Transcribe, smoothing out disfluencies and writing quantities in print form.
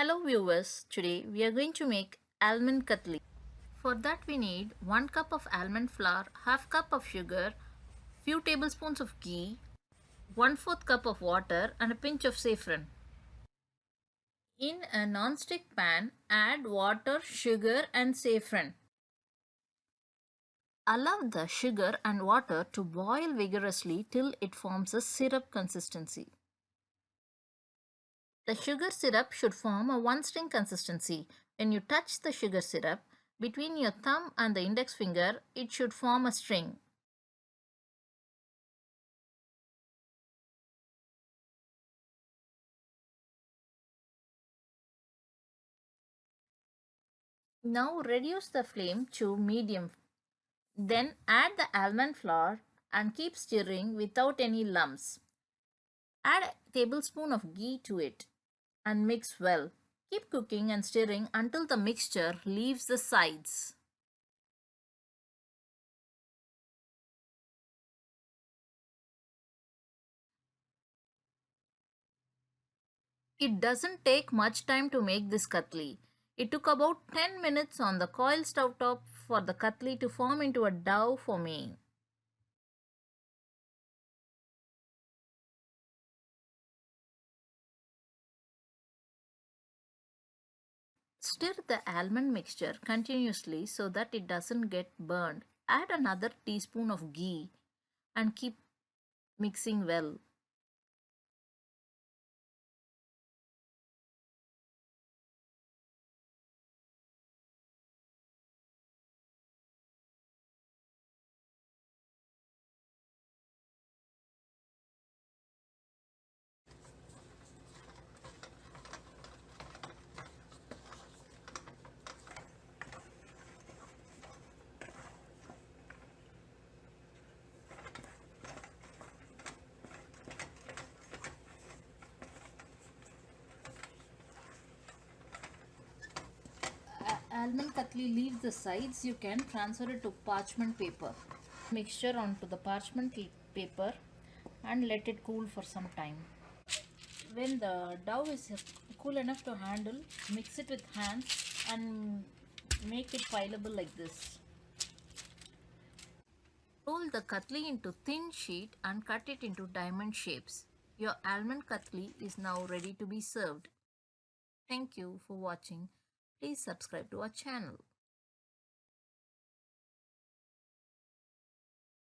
Hello viewers, today we are going to make almond katli. For that we need 1 cup of almond flour, half cup of sugar, few tablespoons of ghee, 1/4 cup of water and a pinch of saffron. In a non-stick pan, add water, sugar and saffron. Allow the sugar and water to boil vigorously till it forms a syrup consistency. The sugar syrup should form a one-string consistency. When you touch the sugar syrup, between your thumb and the index finger, it should form a string. Now reduce the flame to medium. Then add the almond flour and keep stirring without any lumps. Add a tablespoon of ghee to it and mix well. Keep cooking and stirring until the mixture leaves the sides. It doesn't take much time to make this katli. It took about 10 minutes on the coil stove top for the katli to form into a dough for me. Stir the almond mixture continuously so that it doesn't get burned. Add another teaspoon of ghee and keep mixing well. Almond katli leaves the sides, you can transfer it to parchment paper. Mixture onto the parchment paper and let it cool for some time. When the dough is cool enough to handle, mix it with hands and make it fileable like this. Roll the katli into thin sheet and cut it into diamond shapes. Your almond katli is now ready to be served. Thank you for watching. Please subscribe to our channel.